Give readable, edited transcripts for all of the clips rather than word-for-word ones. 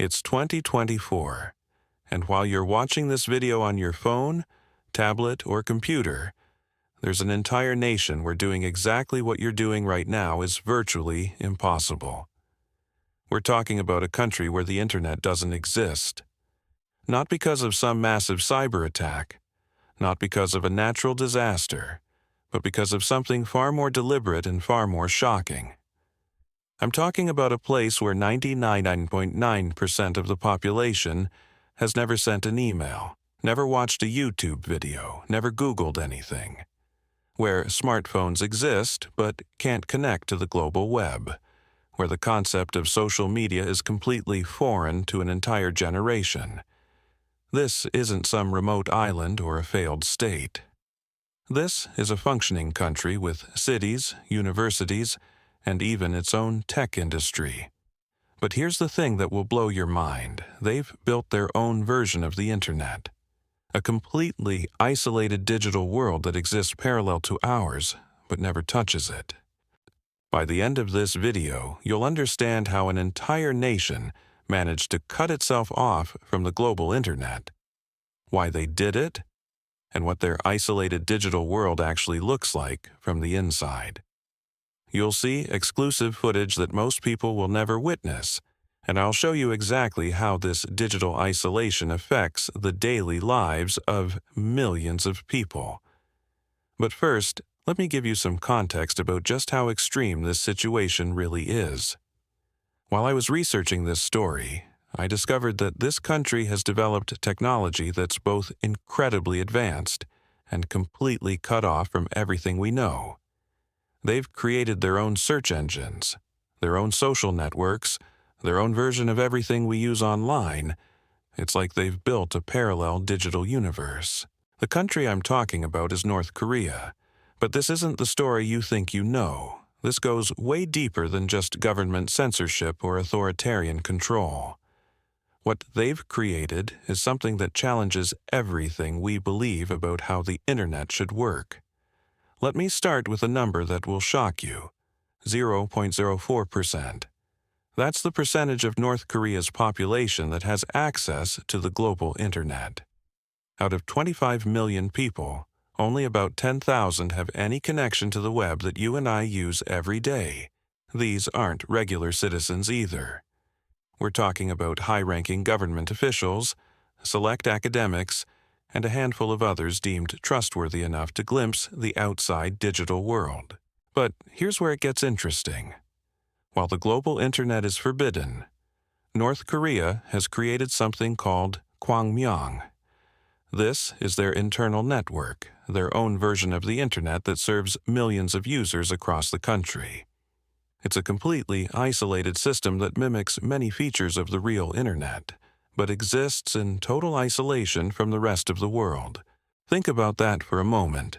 It's 2024, and while you're watching this video on your phone, tablet, or computer, there's an entire nation where doing exactly what you're doing right now is virtually impossible. We're talking about a country where the internet doesn't exist. Not because of some massive cyber attack, not because of a natural disaster, but because of something far more deliberate and far more shocking. I'm talking about a place where 99.9% of the population has never sent an email, never watched a YouTube video, never Googled anything. Where smartphones exist but can't connect to the global web. Where the concept of social media is completely foreign to an entire generation. This isn't some remote island or a failed state. This is a functioning country with cities, universities, and even its own tech industry. But here's the thing that will blow your mind. They've built their own version of the internet. A completely isolated digital world that exists parallel to ours, but never touches it. By the end of this video, you'll understand how an entire nation managed to cut itself off from the global internet, why they did it, and what their isolated digital world actually looks like from the inside. You'll see exclusive footage that most people will never witness, and I'll show you exactly how this digital isolation affects the daily lives of millions of people. But first, let me give you some context about just how extreme this situation really is. While I was researching this story, I discovered that this country has developed technology that's both incredibly advanced and completely cut off from everything we know. They've created their own search engines, their own social networks, their own version of everything we use online. It's like they've built a parallel digital universe. The country I'm talking about is North Korea. But this isn't the story you think you know. This goes way deeper than just government censorship or authoritarian control. What they've created is something that challenges everything we believe about how the internet should work. Let me start with a number that will shock you: 0.04%. That's the percentage of North Korea's population that has access to the global internet. Out of 25 million people, only about 10,000 have any connection to the web that you and I use every day. These aren't regular citizens either. We're talking about high-ranking government officials, select academics, and a handful of others deemed trustworthy enough to glimpse the outside digital world. But here's where it gets interesting. While the global internet is forbidden, North Korea has created something called Kwangmyong. This is their internal network, their own version of the internet that serves millions of users across the country. It's a completely isolated system that mimics many features of the real internet, but exists in total isolation from the rest of the world. Think about that for a moment.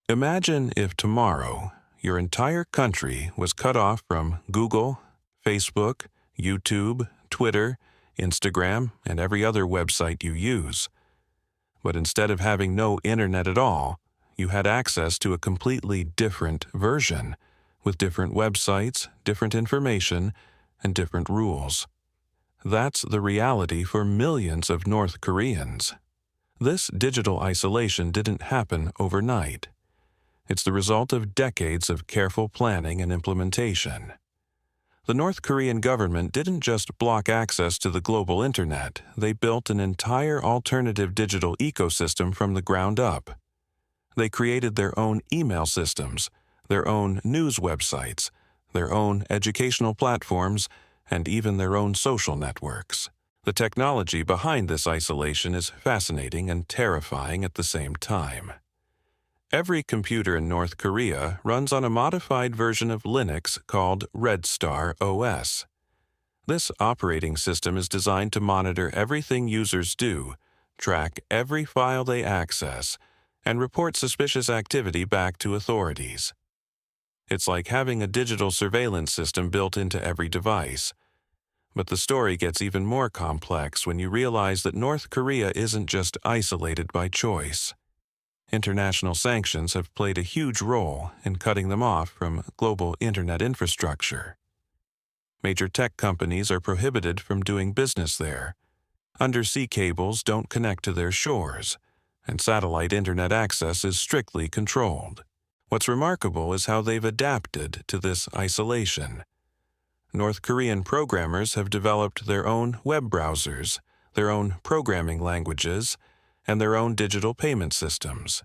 Imagine if tomorrow your entire country was cut off from Google, Facebook, YouTube, Twitter, Instagram, and every other website you use. But instead of having no internet at all, you had access to a completely different version, with different websites, different information, and different rules. That's the reality for millions of North Koreans. This digital isolation didn't happen overnight. It's the result of decades of careful planning and implementation. The North Korean government didn't just block access to the global internet, they built an entire alternative digital ecosystem from the ground up. They created their own email systems, their own news websites, their own educational platforms, and even their own social networks. The technology behind this isolation is fascinating and terrifying at the same time. Every computer in North Korea runs on a modified version of Linux called Red Star OS. This operating system is designed to monitor everything users do, track every file they access, and report suspicious activity back to authorities. It's like having a digital surveillance system built into every device. But the story gets even more complex when you realize that North Korea isn't just isolated by choice. International sanctions have played a huge role in cutting them off from global internet infrastructure. Major tech companies are prohibited from doing business there. Undersea cables don't connect to their shores, and satellite internet access is strictly controlled. What's remarkable is how they've adapted to this isolation. North Korean programmers have developed their own web browsers, their own programming languages, and their own digital payment systems.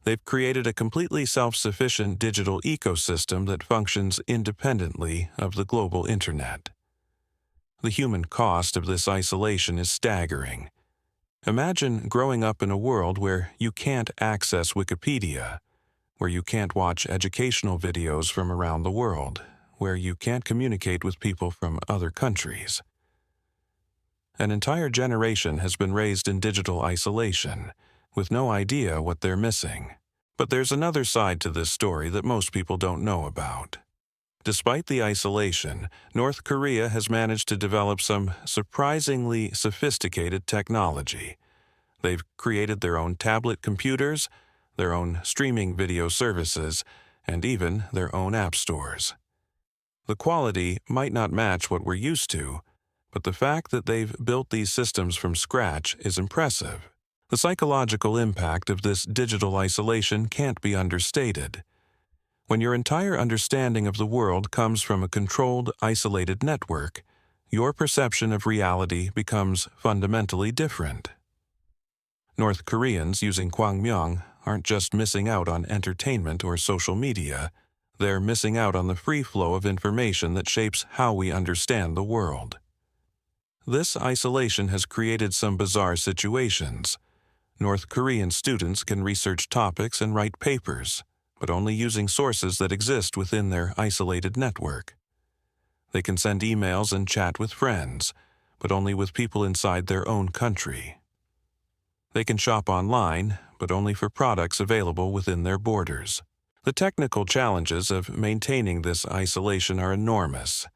They've created a completely self-sufficient digital ecosystem that functions independently of the global internet. The human cost of this isolation is staggering. Imagine growing up in a world where you can't access Wikipedia, where you can't watch educational videos from around the world, where you can't communicate with people from other countries. An entire generation has been raised in digital isolation, with no idea what they're missing. But there's another side to this story that most people don't know about. Despite the isolation, North Korea has managed to develop some surprisingly sophisticated technology. They've created their own tablet computers, their own streaming video services, and even their own app stores. The quality might not match what we're used to, but the fact that they've built these systems from scratch is impressive. The psychological impact of this digital isolation can't be understated. When your entire understanding of the world comes from a controlled, isolated network, your perception of reality becomes fundamentally different. North Koreans using Kwangmyong aren't just missing out on entertainment or social media, they're missing out on the free flow of information that shapes how we understand the world. This isolation has created some bizarre situations. North Korean students can research topics and write papers, but only using sources that exist within their isolated network. They can send emails and chat with friends, but only with people inside their own country. They can shop online, but only for products available within their borders. The technical challenges of maintaining this isolation are enormous.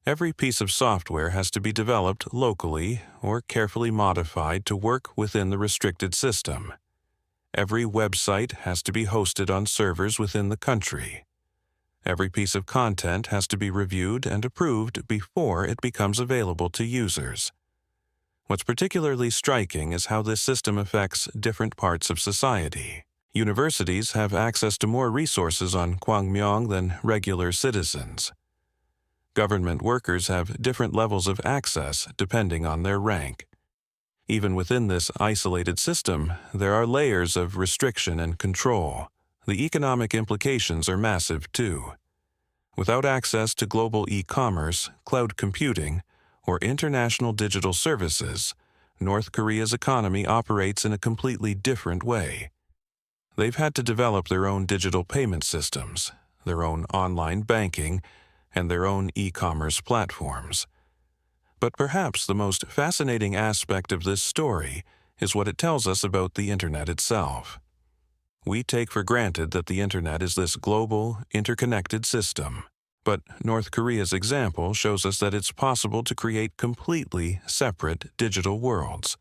Every piece of software has to be developed locally or carefully modified to work within the restricted system. Every website has to be hosted on servers within the country. Every piece of content has to be reviewed and approved before it becomes available to users. What's particularly striking is how this system affects different parts of society. Universities have access to more resources on Kwangmyong than regular citizens. Government workers have different levels of access depending on their rank. Even within this isolated system, there are layers of restriction and control. The economic implications are massive too. Without access to global e-commerce, cloud computing, or international digital services, North Korea's economy operates in a completely different way. They've had to develop their own digital payment systems, their own online banking, and their own e-commerce platforms. But perhaps the most fascinating aspect of this story is what it tells us about the Internet itself. We take for granted that the Internet is this global, interconnected system. But North Korea's example shows us that it's possible to create completely separate digital worlds.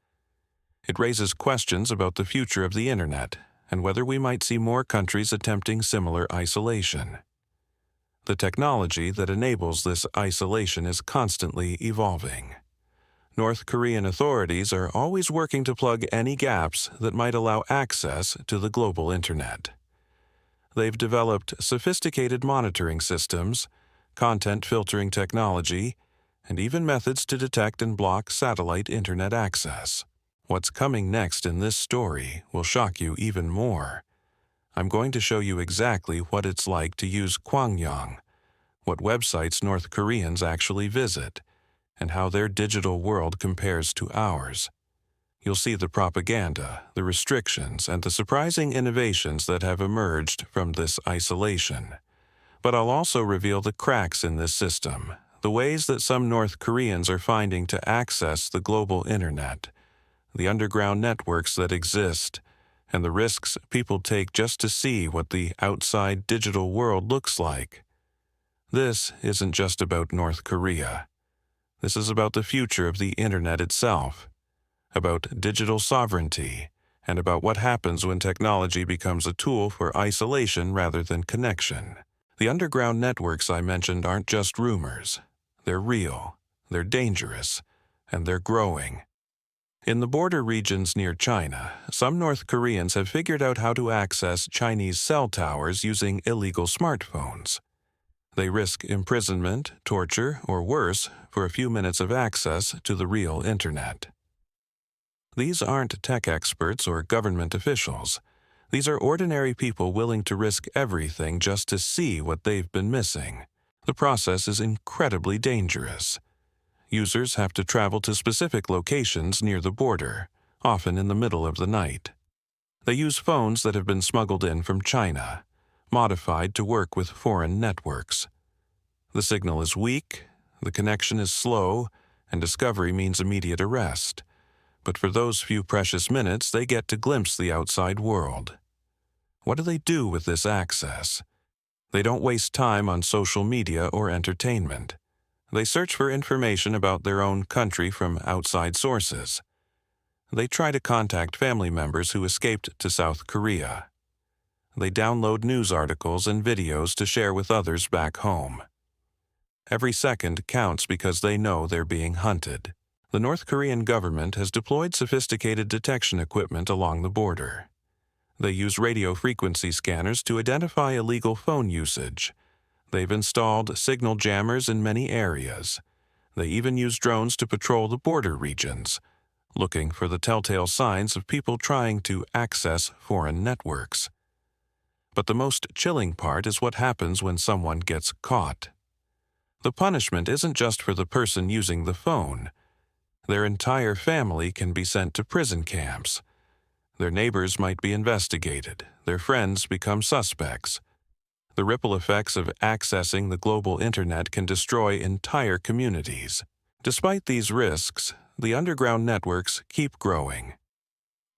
It raises questions about the future of the Internet and whether we might see more countries attempting similar isolation. The technology that enables this isolation is constantly evolving. North Korean authorities are always working to plug any gaps that might allow access to the global Internet. They've developed sophisticated monitoring systems, content filtering technology, and even methods to detect and block satellite Internet access. What's coming next in this story will shock you even more. I'm going to show you exactly what it's like to use Kwangmyong, what websites North Koreans actually visit, and how their digital world compares to ours. You'll see the propaganda, the restrictions, and the surprising innovations that have emerged from this isolation. But I'll also reveal the cracks in this system, the ways that some North Koreans are finding to access the global Internet, the underground networks that exist, and the risks people take just to see what the outside digital world looks like. This isn't just about North Korea. This is about the future of the Internet itself, about digital sovereignty, and about what happens when technology becomes a tool for isolation rather than connection. The underground networks I mentioned aren't just rumors. They're real, they're dangerous, and they're growing. In the border regions near China, some North Koreans have figured out how to access Chinese cell towers using illegal smartphones. They risk imprisonment, torture, or worse for a few minutes of access to the real internet. These aren't tech experts or government officials. These are ordinary people willing to risk everything just to see what they've been missing. The process is incredibly dangerous. Users have to travel to specific locations near the border, often in the middle of the night. They use phones that have been smuggled in from China, modified to work with foreign networks. The signal is weak, the connection is slow, and discovery means immediate arrest. But for those few precious minutes, they get to glimpse the outside world. What do they do with this access? They don't waste time on social media or entertainment. They search for information about their own country from outside sources. They try to contact family members who escaped to South Korea. They download news articles and videos to share with others back home. Every second counts because they know they're being hunted. The North Korean government has deployed sophisticated detection equipment along the border. They use radio frequency scanners to identify illegal phone usage. They've installed signal jammers in many areas. They even use drones to patrol the border regions, looking for the telltale signs of people trying to access foreign networks. But the most chilling part is what happens when someone gets caught. The punishment isn't just for the person using the phone. Their entire family can be sent to prison camps. Their neighbors might be investigated. Their friends become suspects. The ripple effects of accessing the global internet can destroy entire communities. Despite these risks, the underground networks keep growing.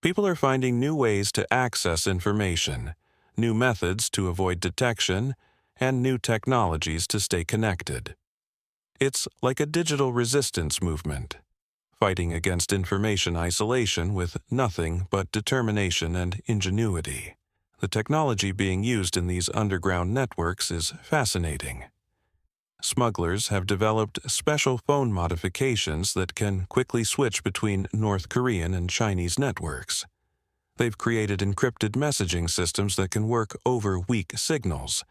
People are finding new ways to access information, new methods to avoid detection, and new technologies to stay connected. It's like a digital resistance movement, fighting against information isolation with nothing but determination and ingenuity. The technology being used in these underground networks is fascinating. Smugglers have developed special phone modifications that can quickly switch between North Korean and Chinese networks. They've created encrypted messaging systems that can work over weak signals.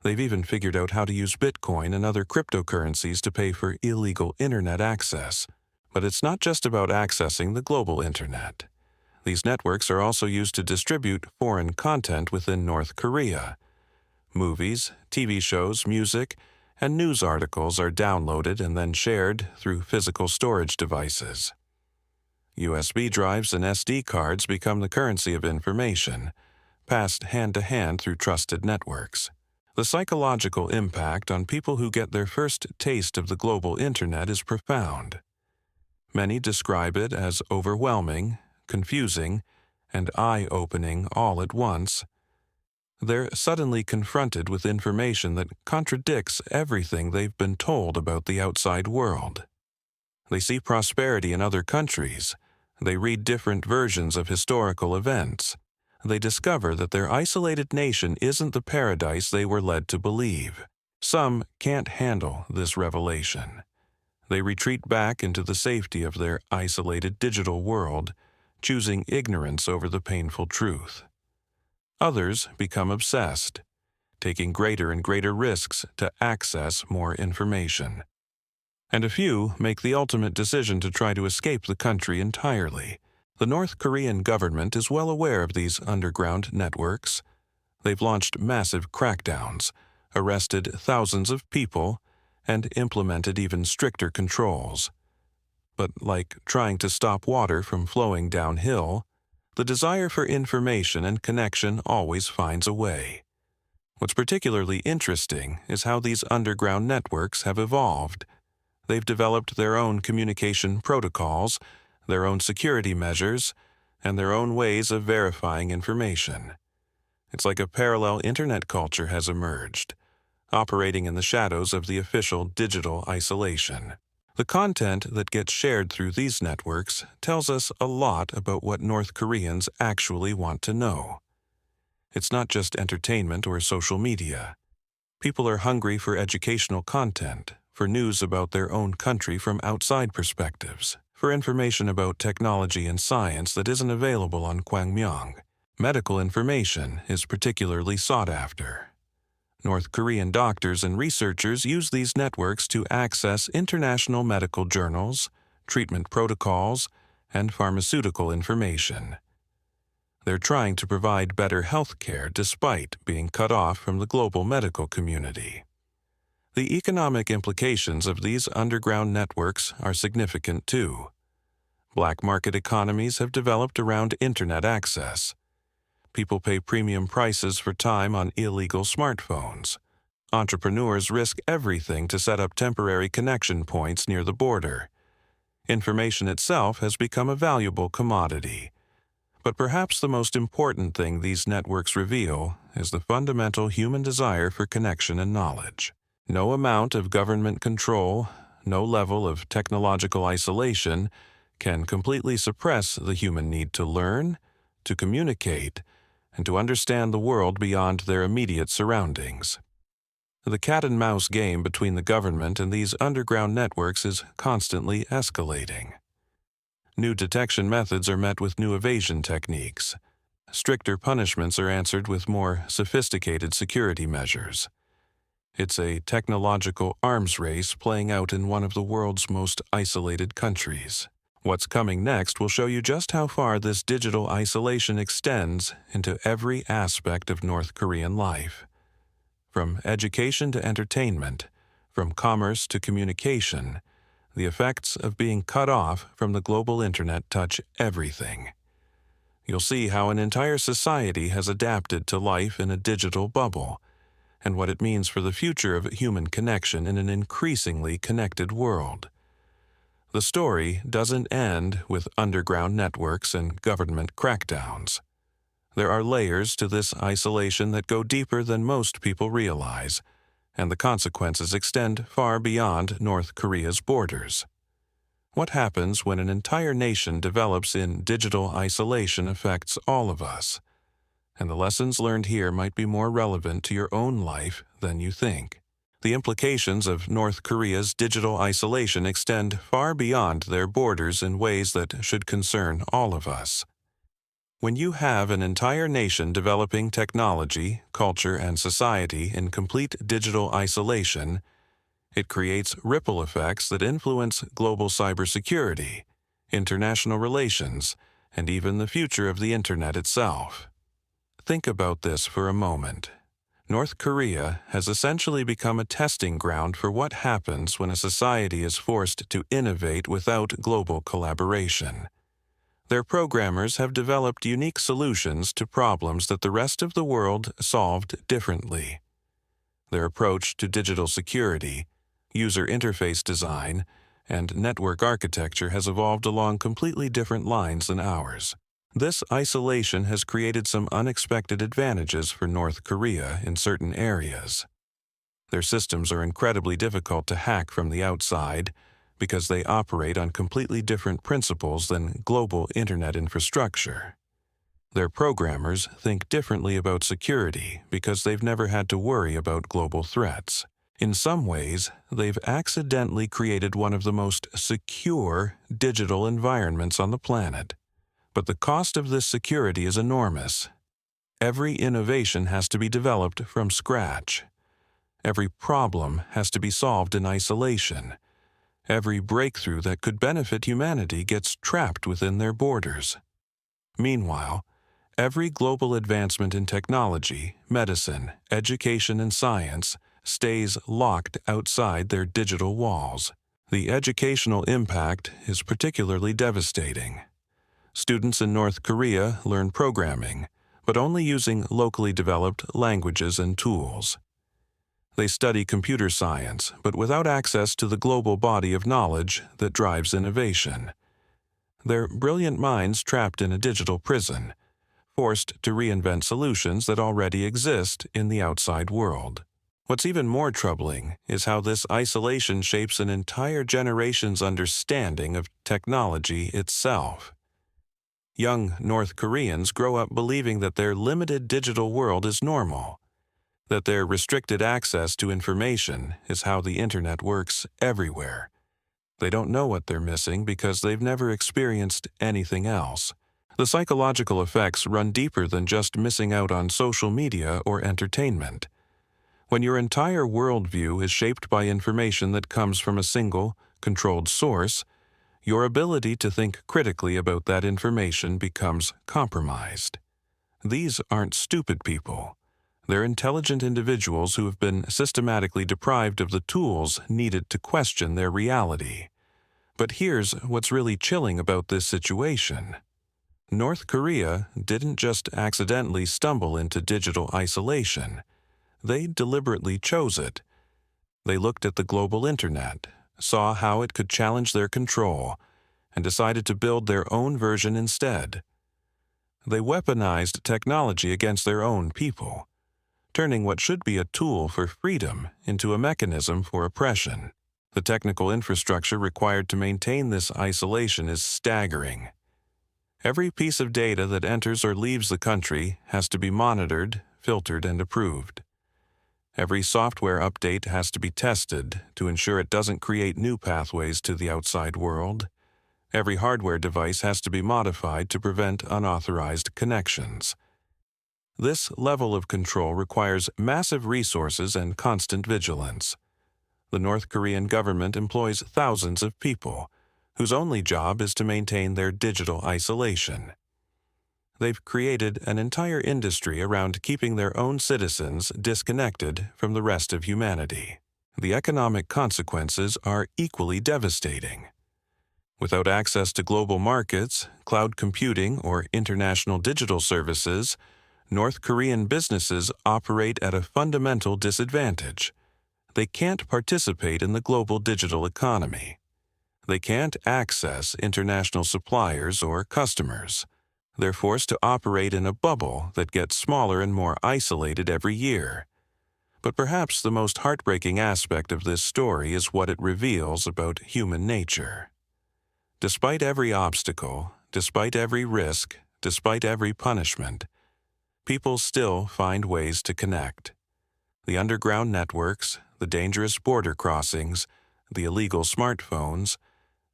They've even figured out how to use Bitcoin and other cryptocurrencies to pay for illegal internet access. But it's not just about accessing the global internet. These networks are also used to distribute foreign content within North Korea. Movies, TV shows, music, and news articles are downloaded and then shared through physical storage devices. USB drives and SD cards become the currency of information, passed hand to hand through trusted networks. The psychological impact on people who get their first taste of the global internet is profound. Many describe it as overwhelming, confusing, and eye-opening all at once. They're suddenly confronted with information that contradicts everything they've been told about the outside world. They see prosperity in other countries. They read different versions of historical events. They discover that their isolated nation isn't the paradise they were led to believe. Some can't handle this revelation. They retreat back into the safety of their isolated digital world, choosing ignorance over the painful truth. Others become obsessed, taking greater and greater risks to access more information. And a few make the ultimate decision to try to escape the country entirely. The North Korean government is well aware of these underground networks. They've launched massive crackdowns, arrested thousands of people, and implemented even stricter controls. But like trying to stop water from flowing downhill, the desire for information and connection always finds a way. What's particularly interesting is how these underground networks have evolved. They've developed their own communication protocols, their own security measures, and their own ways of verifying information. It's like a parallel internet culture has emerged, operating in the shadows of the official digital isolation. The content that gets shared through these networks tells us a lot about what North Koreans actually want to know. It's not just entertainment or social media. People are hungry for educational content, for news about their own country from outside perspectives, for information about technology and science that isn't available on Kwangmyong. Medical information is particularly sought after. North Korean doctors and researchers use these networks to access international medical journals, treatment protocols, and pharmaceutical information. They're trying to provide better health care despite being cut off from the global medical community. The economic implications of these underground networks are significant too. Black market economies have developed around internet access. People pay premium prices for time on illegal smartphones. Entrepreneurs risk everything to set up temporary connection points near the border. Information itself has become a valuable commodity. But perhaps the most important thing these networks reveal is the fundamental human desire for connection and knowledge. No amount of government control, no level of technological isolation can completely suppress the human need to learn, to communicate, and to understand the world beyond their immediate surroundings. The cat-and-mouse game between the government and these underground networks is constantly escalating. New detection methods are met with new evasion techniques. Stricter punishments are answered with more sophisticated security measures. It's a technological arms race playing out in one of the world's most isolated countries. What's coming next will show you just how far this digital isolation extends into every aspect of North Korean life. From education to entertainment, from commerce to communication, the effects of being cut off from the global internet touch everything. You'll see how an entire society has adapted to life in a digital bubble, and what it means for the future of human connection in an increasingly connected world. The story doesn't end with underground networks and government crackdowns. There are layers to this isolation that go deeper than most people realize, and the consequences extend far beyond North Korea's borders. What happens when an entire nation develops in digital isolation affects all of us, and the lessons learned here might be more relevant to your own life than you think. The implications of North Korea's digital isolation extend far beyond their borders in ways that should concern all of us. When you have an entire nation developing technology, culture, and society in complete digital isolation, it creates ripple effects that influence global cybersecurity, international relations, and even the future of the Internet itself. Think about this for a moment. North Korea has essentially become a testing ground for what happens when a society is forced to innovate without global collaboration. Their programmers have developed unique solutions to problems that the rest of the world solved differently. Their approach to digital security, user interface design, and network architecture has evolved along completely different lines than ours. This isolation has created some unexpected advantages for North Korea in certain areas. Their systems are incredibly difficult to hack from the outside because they operate on completely different principles than global internet infrastructure. Their programmers think differently about security because they've never had to worry about global threats. In some ways, they've accidentally created one of the most secure digital environments on the planet. But the cost of this security is enormous. Every innovation has to be developed from scratch. Every problem has to be solved in isolation. Every breakthrough that could benefit humanity gets trapped within their borders. Meanwhile, every global advancement in technology, medicine, education, and science stays locked outside their digital walls. The educational impact is particularly devastating. Students in North Korea learn programming, but only using locally developed languages and tools. They study computer science, but without access to the global body of knowledge that drives innovation. They're brilliant minds trapped in a digital prison, forced to reinvent solutions that already exist in the outside world. What's even more troubling is how this isolation shapes an entire generation's understanding of technology itself. Young North Koreans grow up believing that their limited digital world is normal. that their restricted access to information is how the internet works everywhere. They don't know what they're missing because they've never experienced anything else. The psychological effects run deeper than just missing out on social media or entertainment. When your entire worldview is shaped by information that comes from a single, controlled source, your ability to think critically about that information becomes compromised. These aren't stupid people. They're intelligent individuals who have been systematically deprived of the tools needed to question their reality. But here's what's really chilling about this situation. North Korea didn't just accidentally stumble into digital isolation. They deliberately chose it. They looked at the global internet, saw how it could challenge their control, and decided to build their own version instead. They weaponized technology against their own people, turning what should be a tool for freedom into a mechanism for oppression. The technical infrastructure required to maintain this isolation is staggering. Every piece of data that enters or leaves the country has to be monitored, filtered, and approved. Every software update has to be tested to ensure it doesn't create new pathways to the outside world. Every hardware device has to be modified to prevent unauthorized connections. This level of control requires massive resources and constant vigilance. The North Korean government employs thousands of people, whose only job is to maintain their digital isolation. They've created an entire industry around keeping their own citizens disconnected from the rest of humanity. The economic consequences are equally devastating. Without access to global markets, cloud computing, or international digital services, North Korean businesses operate at a fundamental disadvantage. They can't participate in the global digital economy. They can't access international suppliers or customers. They're forced to operate in a bubble that gets smaller and more isolated every year. But perhaps the most heartbreaking aspect of this story is what it reveals about human nature. Despite every obstacle, despite every risk, despite every punishment, people still find ways to connect. The underground networks, the dangerous border crossings, the illegal smartphones,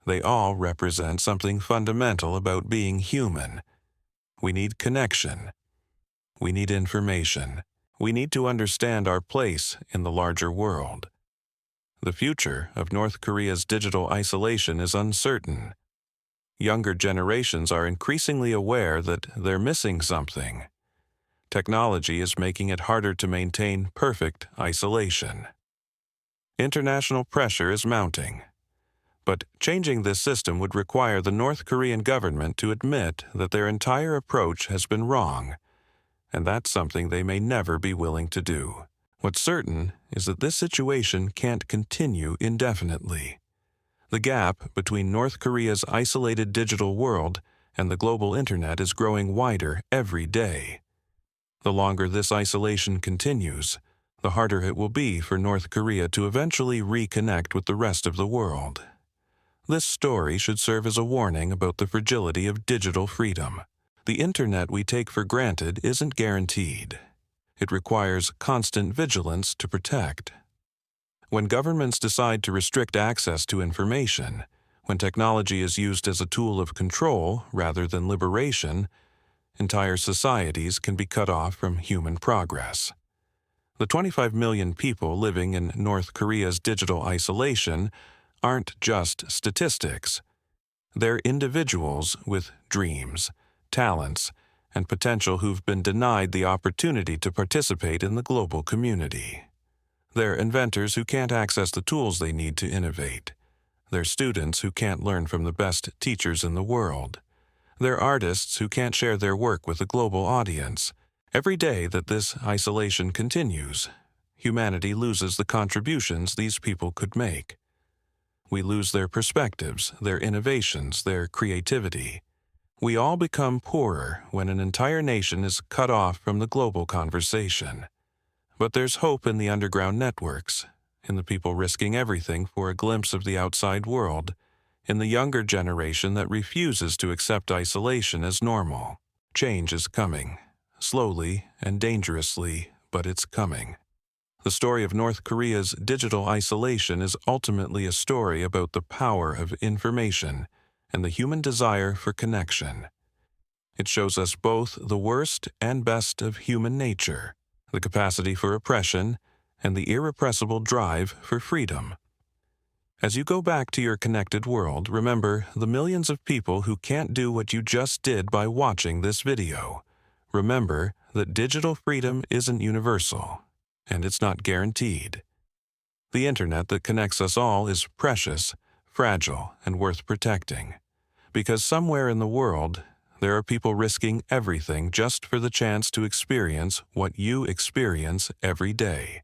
they all represent something fundamental about being human. We need connection. We need information. We need to understand our place in the larger world. The future of North Korea's digital isolation is uncertain. Younger generations are increasingly aware that they're missing something. Technology is making it harder to maintain perfect isolation. International pressure is mounting. But changing this system would require the North Korean government to admit that their entire approach has been wrong, and that's something they may never be willing to do. What's certain is that this situation can't continue indefinitely. The gap between North Korea's isolated digital world and the global internet is growing wider every day. The longer this isolation continues, the harder it will be for North Korea to eventually reconnect with the rest of the world. This story should serve as a warning about the fragility of digital freedom. The internet we take for granted isn't guaranteed. It requires constant vigilance to protect. When governments decide to restrict access to information, when technology is used as a tool of control rather than liberation, entire societies can be cut off from human progress. The 25 million people living in North Korea's digital isolation aren't just statistics. They're individuals with dreams, talents, and potential who've been denied the opportunity to participate in the global community. They're inventors who can't access the tools they need to innovate. They're students who can't learn from the best teachers in the world. They're artists who can't share their work with a global audience. Every day that this isolation continues, humanity loses the contributions these people could make. We lose their perspectives, their innovations, their creativity. We all become poorer when an entire nation is cut off from the global conversation. But there's hope in the underground networks, in the people risking everything for a glimpse of the outside world, in the younger generation that refuses to accept isolation as normal. Change is coming, slowly and dangerously, but it's coming. The story of North Korea's digital isolation is ultimately a story about the power of information and the human desire for connection. It shows us both the worst and best of human nature, the capacity for oppression, and the irrepressible drive for freedom. As you go back to your connected world, remember the millions of people who can't do what you just did by watching this video. Remember that digital freedom isn't universal, and it's not guaranteed. The internet that connects us all is precious, fragile, and worth protecting. Because somewhere in the world, there are people risking everything just for the chance to experience what you experience every day.